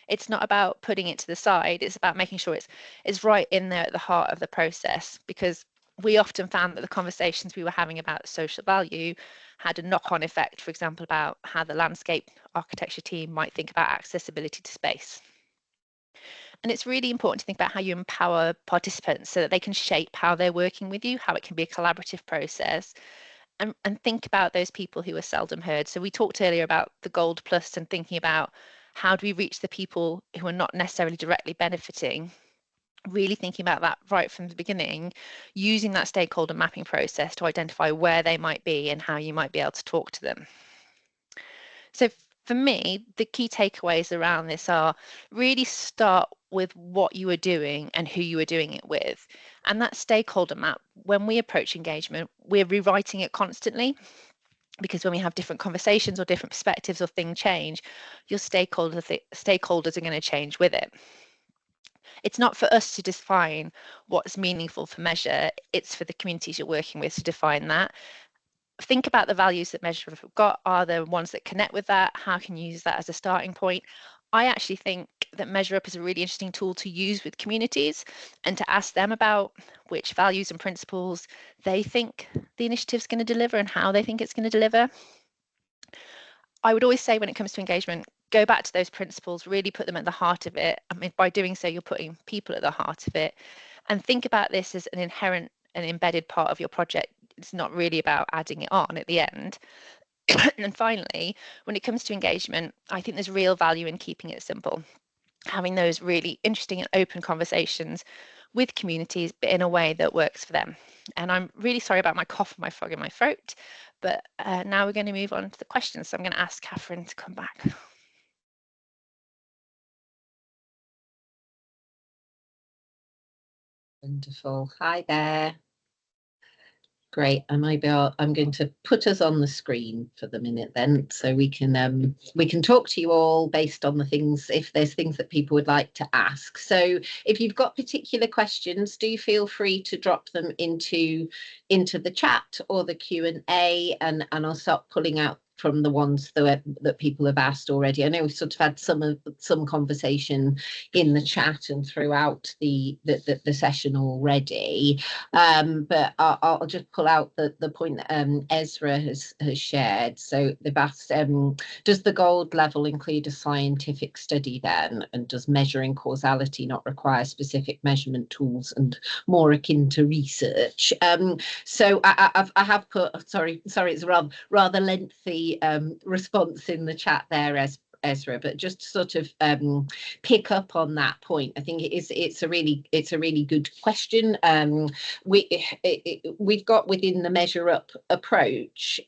It's not about putting it to the side, it's about making sure it's right in there at the heart of the process, because we often found that the conversations we were having about social value had a knock-on effect, for example, about how the landscape architecture team might think about accessibility to space. And it's really important to think about how you empower participants so that they can shape how they're working with you, how it can be a collaborative process, and think about those people who are seldom heard. So we talked earlier about the Gold Plus and thinking about how do we reach the people who are not necessarily directly benefiting, really thinking about that right from the beginning, using that stakeholder mapping process to identify where they might be and how you might be able to talk to them. So for me, the key takeaways around this are really start with what you are doing and who you are doing it with. And that stakeholder map, when we approach engagement, we're rewriting it constantly, because when we have different conversations or different perspectives or things change, your stakeholders are going to change with it. It's not for us to define what's meaningful for Measure, it's for the communities you're working with to define that. Think about the values that MeasureUp have got. Are there ones that connect with that? How can you use that as a starting point? I actually think that MeasureUp is a really interesting tool to use with communities and to ask them about which values and principles they think the initiative's going to deliver and how they think it's going to deliver. I would always say when it comes to engagement, go back to those principles, really put them at the heart of it. I mean, by doing so, you're putting people at the heart of it, and think about this as an inherent and embedded part of your project. It's not really about adding it on at the end. And finally, when it comes to engagement, I think there's real value in keeping it simple, having those really interesting and open conversations with communities, but in a way that works for them. And I'm really sorry about my cough and my frog in my throat, but now we're going to move on to the questions. So I'm going to ask Catherine to come back.
Wonderful. Hi there. Great. I'm going to put us on the screen for the minute then, so we can talk to you all based on the things, if there's things that people would like to ask. So if you've got particular questions, do feel free to drop them into the chat or the Q&A, and I'll start pulling out from the ones that people have asked already. I know we've sort of had some conversation in the chat and throughout the session already, but I'll just pull out the point that Ezra has shared. So they've asked, does the gold level include a scientific study then, and does measuring causality not require specific measurement tools and more akin to research? So I have put, sorry, it's a rather lengthy response in the chat there, Ezra, but just to sort of pick up on that point, I think it's a really good question. We've got within the MeasureUp approach,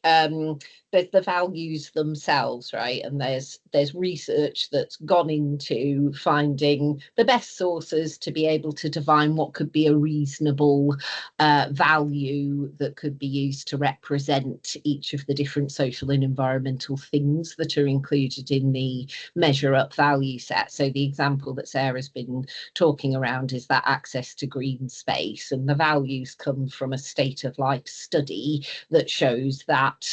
there's the values themselves, right? And there's research that's gone into finding the best sources to be able to define what could be a reasonable value that could be used to represent each of the different social and environmental things that are included in the MeasureUp value set. So the example that Sarah's been talking around is that access to green space, and the values come from a state of life study that shows that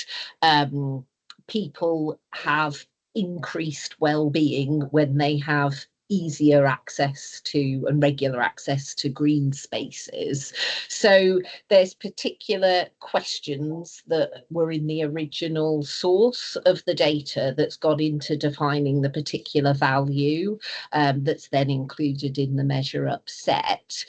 people have increased well-being when they have easier access to and regular access to green spaces. So there's particular questions that were in the original source of the data that's gone into defining the particular value that's then included in the MeasureUp set.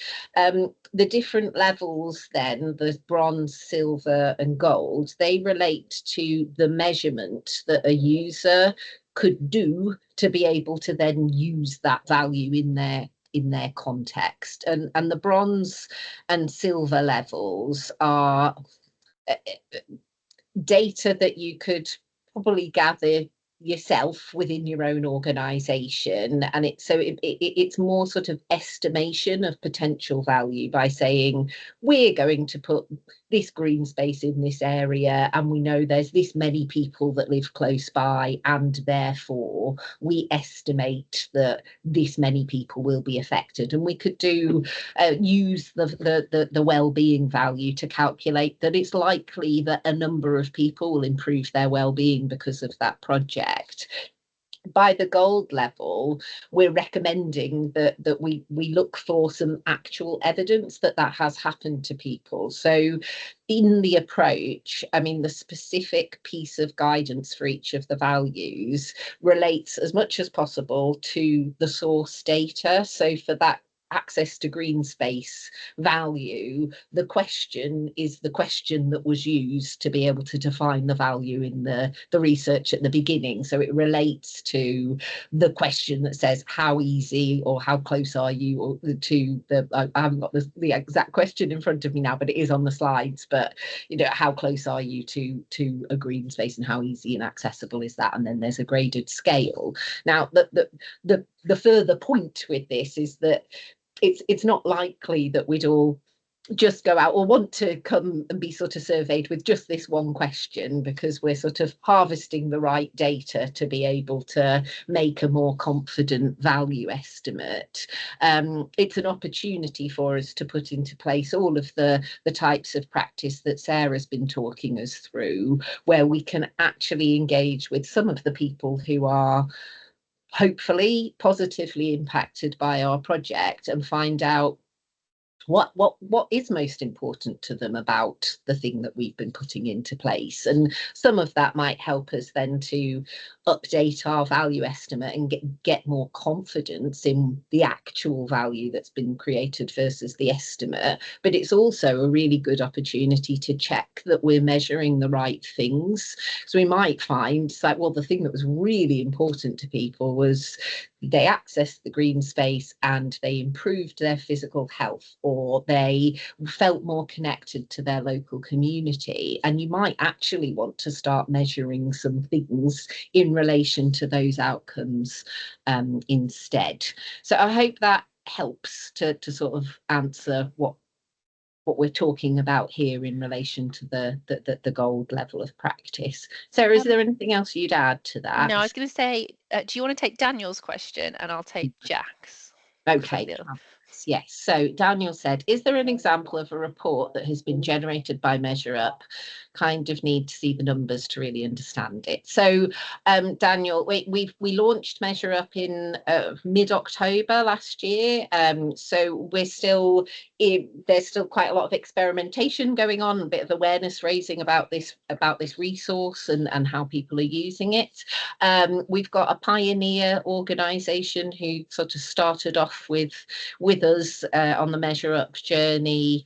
The different levels then, the bronze, silver and gold, they relate to the measurement that a user could do to be able to then use that value in their context. And the bronze and silver levels are data that you could probably gather yourself within your own organization, and it's more sort of estimation of potential value by saying we're going to put this green space in this area, and we know there's this many people that live close by, and therefore we estimate that this many people will be affected. And we could do use the well-being value to calculate that it's likely that a number of people will improve their well-being because of that project. By the gold level, we're recommending that we look for some actual evidence that has happened to people. So in the approach, I mean, the specific piece of guidance for each of the values relates as much as possible to the source data. So for that access to green space value, the question is the question that was used to be able to define the value in the research at the beginning. So it relates to the question that says how easy or how close are you to the, I haven't got the exact question in front of me now, but it is on the slides, but you know, how close are you to a green space and how easy and accessible is that? And then there's a graded scale. Now the further point with this is that it's not likely that we'd all just go out or want to come and be sort of surveyed with just this one question, because we're sort of harvesting the right data to be able to make a more confident value estimate. It's an opportunity for us to put into place all of the types of practice that Sarah's been talking us through, where we can actually engage with some of the people who are hopefully positively impacted by our project and find out what is most important to them about the thing that we've been putting into place. And some of that might help us then to update our value estimate and get more confidence in the actual value that's been created versus the estimate. But it's also a really good opportunity to check that we're measuring the right things. So we might find it's like, well, the thing that was really important to people was they accessed the green space and they improved their physical health, or they felt more connected to their local community. And you might actually want to start measuring some things in relation to those outcomes instead. So I hope that helps to sort of answer what we're talking about here in relation to the gold level of practice. Sarah, is there anything else you'd add to that?
No, I was going to say, do you want to take Daniel's question and I'll take Jack's?
Okay. Yes. So Daniel said, is there an example of a report that has been generated by MeasureUp? Kind of need to see the numbers to really understand it. So Daniel, we launched MeasureUp in mid-October last year. So there's still quite a lot of experimentation going on, a bit of awareness raising about this resource and how people are using it. We've got a pioneer organisation who sort of started off with us on the MeasureUp journey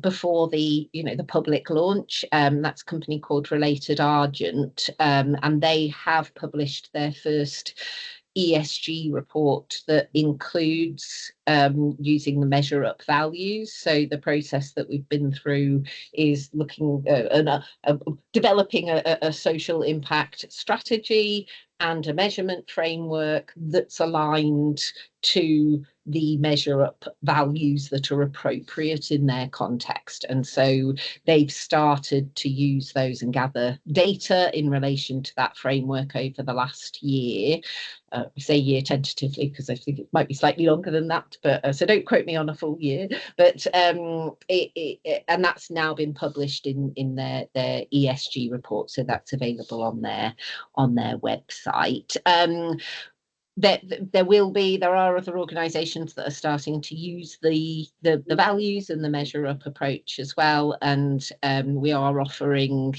before the public launch. That's a company called Related Argent, and they have published their first ESG report that includes using the MeasureUp values. So the process that we've been through is looking developing a social impact strategy and a measurement framework that's aligned to the MeasureUp values that are appropriate in their context. And so they've started to use those and gather data in relation to that framework over the last year. We say year tentatively because I think it might be slightly longer than that, but so don't quote me on a full year. But and that's now been published in their ESG report, so that's available on their website. There are other organisations that are starting to use the values and the MeasureUp approach as well, and we are offering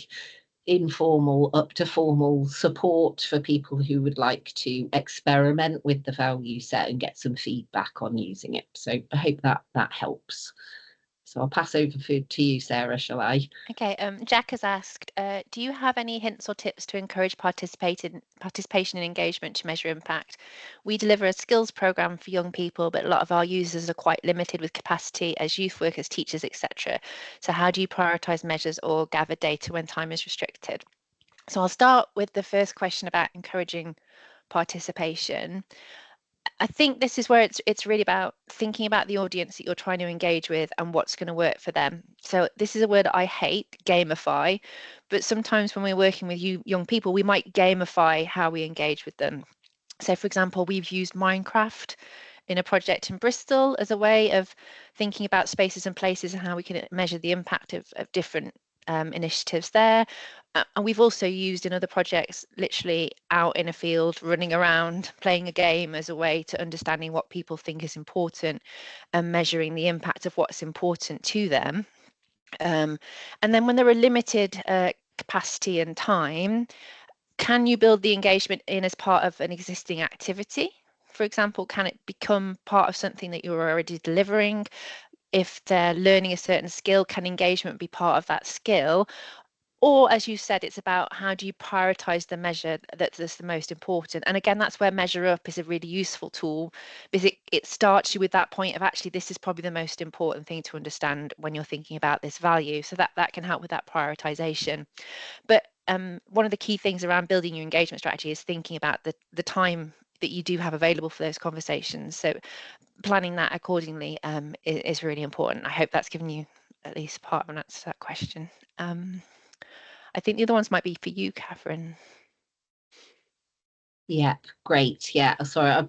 informal up to formal support for people who would like to experiment with the value set and get some feedback on using it. So I hope that helps. So I'll pass over to you, Sarah, shall I?
Okay, Jack has asked, do you have any hints or tips to encourage participation and engagement to measure impact? We deliver a skills program for young people, but a lot of our users are quite limited with capacity as youth workers, teachers, etc. So how do you prioritise measures or gather data when time is restricted? So I'll start with the first question about encouraging participation. I think this is where it's really about thinking about the audience that you're trying to engage with and what's going to work for them. So this is a word I hate, gamify, but sometimes when we're working with young people, we might gamify how we engage with them. So for example, we've used Minecraft in a project in Bristol as a way of thinking about spaces and places and how we can measure the impact of different initiatives there. And we've also used in other projects, literally out in a field, running around, playing a game as a way to understanding what people think is important and measuring the impact of what's important to them. And then when there are limited capacity and time, can you build the engagement in as part of an existing activity? For example, can it become part of something that you're already delivering? If they're learning a certain skill, can engagement be part of that skill? Or as you said, it's about how do you prioritize the measure that's the most important. And again, that's where MeasureUp is a really useful tool, because it starts you with that point of actually, this is probably the most important thing to understand when you're thinking about this value. So that can help with that prioritization. But one of the key things around building your engagement strategy is thinking about the time that you do have available for those conversations. So planning that accordingly is really important. I hope that's given you at least part of an answer to that question. I think the other ones might be for you, Catherine.
Yeah, great. Yeah, sorry,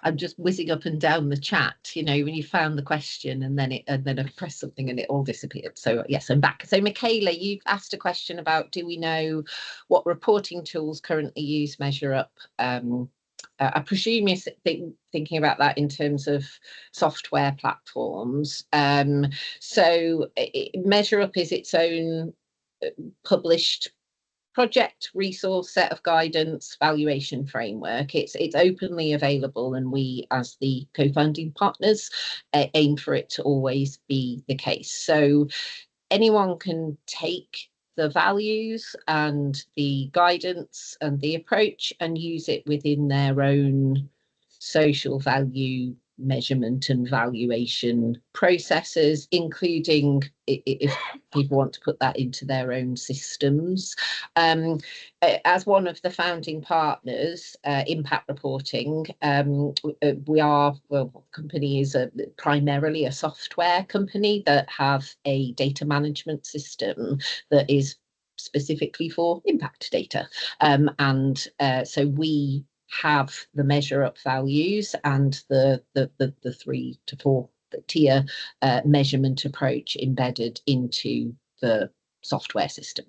I'm just whizzing up and down the chat. You know, when you found the question and then I pressed something and it all disappeared. So yes, I'm back. So Michaela, you've asked a question about, do we know what reporting tools currently use MeasureUp? I presume you're thinking about that in terms of software platforms. So MeasureUp is its own published project resource set of guidance valuation framework. It's openly available, and we as the co-founding partners aim for it to always be the case. So anyone can take the values and the guidance and the approach and use it within their own social value measurement and valuation processes, including if people want to put that into their own systems. As one of the founding partners, Impact Reporting, company is primarily a software company that have a data management system that is specifically for impact data. So we have the MeasureUp values and the 3 to 4 tier measurement approach embedded into the software system.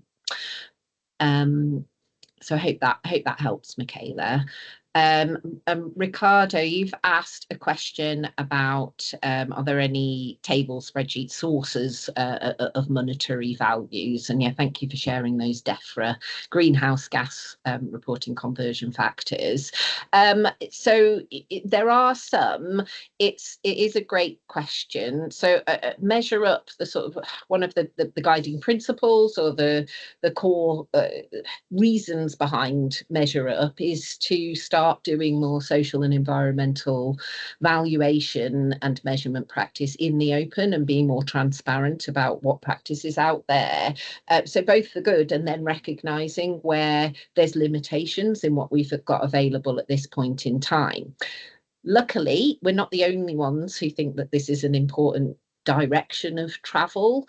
So I hope that helps, Michaela. Ricardo, you've asked a question about are there any table spreadsheet sources of monetary values? And yeah, thank you for sharing those DEFRA greenhouse gas reporting conversion factors. So there are some. It is a great question. So MeasureUp, the sort of one of the guiding principles or the core reasons behind MeasureUp is to start doing more social and environmental valuation and measurement practice in the open and being more transparent about what practice is out there. So both the good and then recognising where there's limitations in what we've got available at this point in time. Luckily, we're not the only ones who think that this is an important direction of travel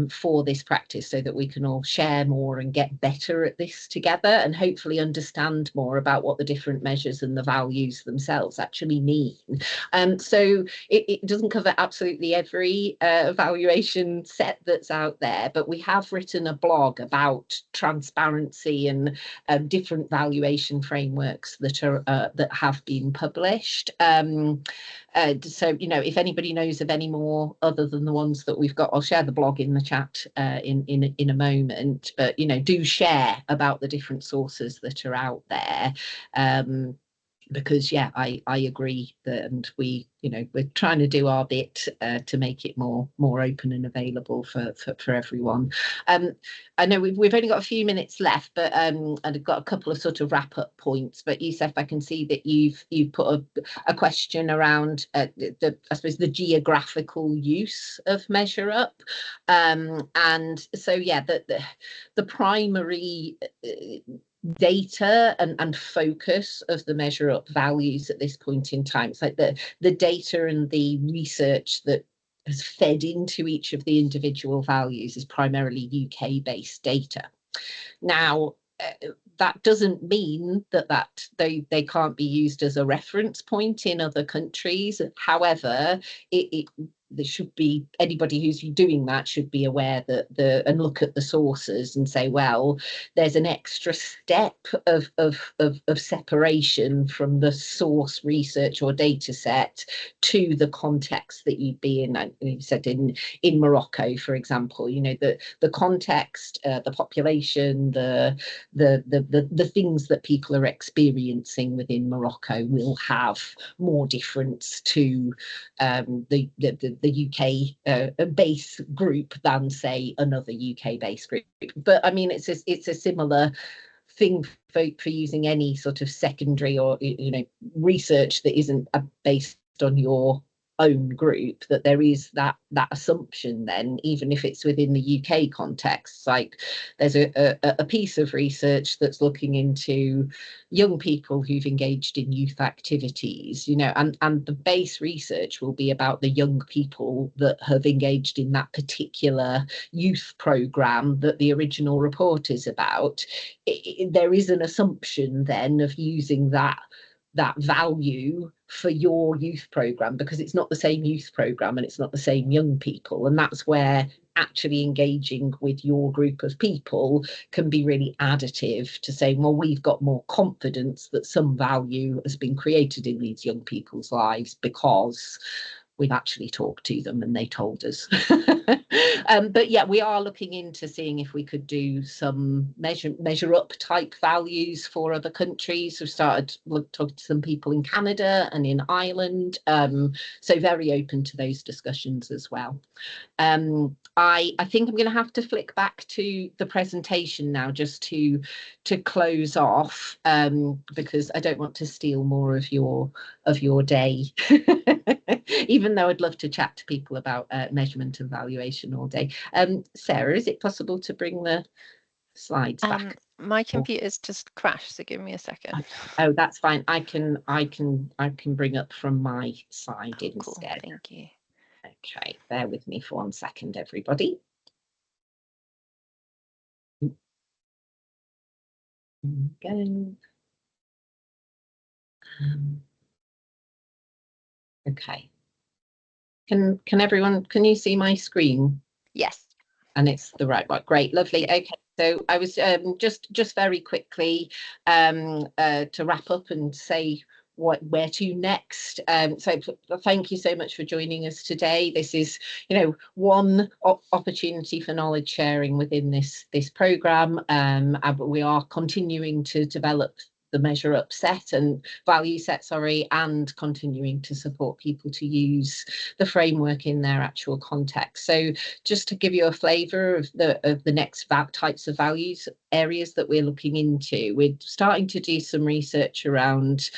for this practice, so that we can all share more and get better at this together and hopefully understand more about what the different measures and the values themselves actually mean. So it doesn't cover absolutely every valuation set that's out there, but we have written a blog about transparency and different valuation frameworks that are that have been published. So, you know, if anybody knows of any more other than the ones that we've got, I'll share the blog in the chat in a moment. But, you know, do share about the different sources that are out there. Because yeah, I agree that, and we, you know, we're trying to do our bit to make it more open and available for everyone. I know we've only got a few minutes left, but and I've got a couple of sort of wrap up points. But Youssef, I can see that you've put a question around the I suppose the geographical use of MeasureUp, and so yeah, the primary data and focus of the MeasureUp values at this point in time. It's like the data and the research that has fed into each of the individual values is primarily UK-based data. Now, that doesn't mean that they can't be used as a reference point in other countries. However, there should be, anybody who's doing that should be aware that and look at the sources and say, well, there's an extra step of separation from the source research or data set to the context that you'd be in. And you said in Morocco, for example, you know, the context, the population, the things that people are experiencing within Morocco will have more difference to the UK base group than say another UK based group. But I mean, it's a similar thing for using any sort of secondary or, you know, research that isn't based on your own group, that there is that assumption then, even if it's within the UK context. Like there's a piece of research that's looking into young people who've engaged in youth activities, you know, and the base research will be about the young people that have engaged in that particular youth programme that the original report is about. There is an assumption then of using that value for your youth programme, because it's not the same youth programme and it's not the same young people. And that's where actually engaging with your group of people can be really additive to saying, well, we've got more confidence that some value has been created in these young people's lives because we've actually talked to them and they told us. But yeah, we are looking into seeing if we could do some MeasureUp type values for other countries. We've started talking to some people in Canada and in Ireland. So very open to those discussions as well. I think I'm going to have to flick back to the presentation now just to close off, because I don't want to steal more of your day. Even though I'd love to chat to people about measurement and valuation all day. Sarah, is it possible to bring the slides back?
My computer's just crashed, so give me a second.
Oh, that's fine. I can bring up from my side instead.
Cool, thank you.
Okay, bear with me for 1 second, everybody. Go. Okay. Can you see my screen?
Yes.
And it's the right one. Great, lovely. Okay, so I was just very quickly to wrap up and say where to next. So thank you so much for joining us today. This is, one opportunity for knowledge sharing within this program. But we are continuing to develop the MeasureUp set and value set, sorry, and continuing to support people to use the framework in their actual context. So just to give you a flavour of the next types of values areas that we're looking into, we're starting to do some research around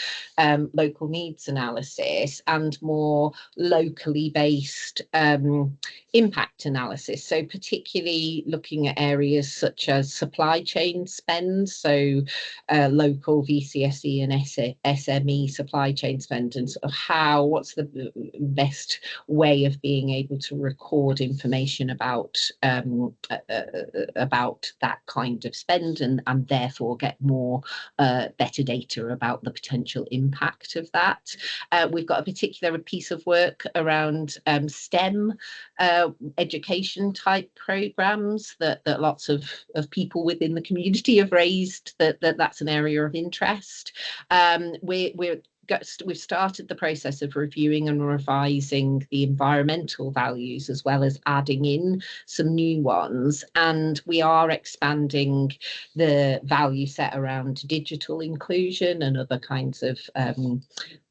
local needs analysis and more locally based impact analysis. So particularly looking at areas such as supply chain spend, so local VCSE and SME supply chain spend, and sort of what's the best way of being able to record information about that kind of spend, and therefore get more better data about the potential impact of that. We've got a particular piece of work around STEM education type programs that lots of people within the community have raised that's an area of interest. We've started the process of reviewing and revising the environmental values, as well as adding in some new ones, and we are expanding the value set around digital inclusion and other kinds of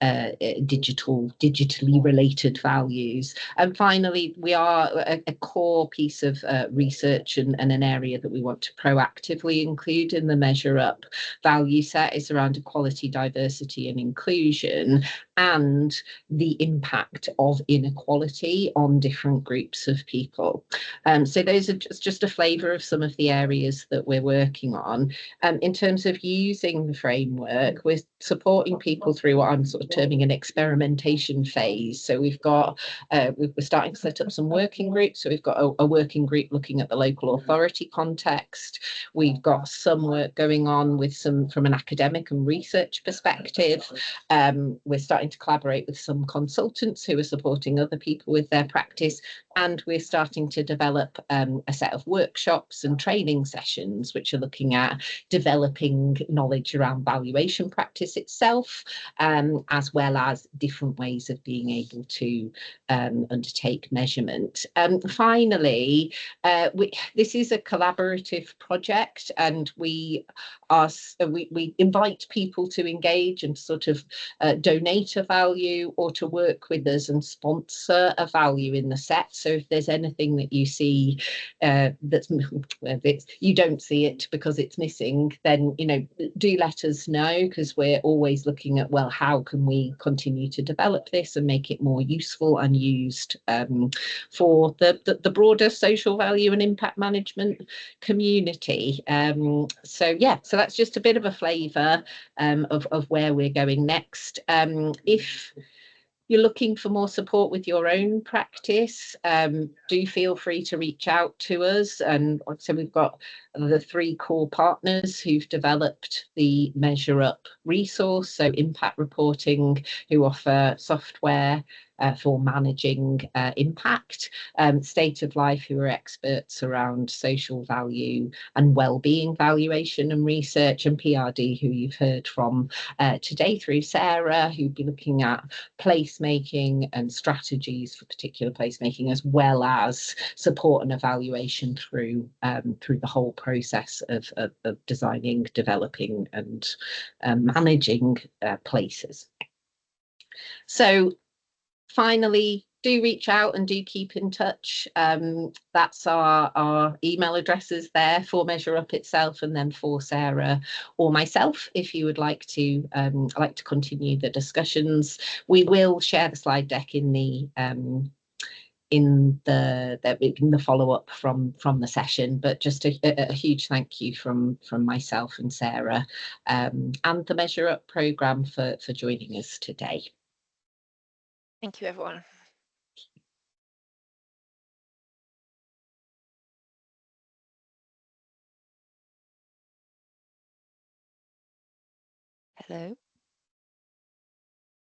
digitally related values. And finally, we are a core piece of research and an area that we want to proactively include in the MeasureUp value set is around equality, diversity and inclusion, and the impact of inequality on different groups of people. So those are just a flavour of some of the areas that we're working on. In terms of using the framework, we're supporting people through what I'm sort of terming an experimentation phase. So we're starting to set up some working groups. So we've got a working group looking at the local authority context. We've got some work going on with from an academic and research perspective. We're starting to collaborate with some consultants who are supporting other people with their practice, and we're starting to develop a set of workshops and training sessions which are looking at developing knowledge around valuation practice itself, as well as different ways of being able to undertake measurement. Finally, this is a collaborative project, and we invite people to engage and sort of donate a value or to work with us and sponsor a value in the set. So if there's anything that you see you don't see it because it's missing, then do let us know, because we're always looking at, well, how can we continue to develop this and make it more useful and used for the broader social value and impact management community. So that's just a bit of a flavour of where we're going next. If you're looking for more support with your own practice, do feel free to reach out to us. And so we've got the 3 core partners who've developed the MeasureUp resource, so Impact Reporting, who offer software for managing impact, State of Life, who are experts around social value and wellbeing valuation and research, and PRD, who you've heard from today through Sarah, who'd be looking at placemaking and strategies for particular placemaking, as well as support and evaluation through the whole process of designing, developing and managing places. So finally, do reach out and do keep in touch. That's our email addresses there for MeasureUp itself, and then for Sarah or myself, if you would like to continue the discussions. We will share the slide deck in the follow-up from the session, but just a huge thank you from myself and Sarah and the MeasureUp programme for joining us today.
Thank you, everyone. Hello.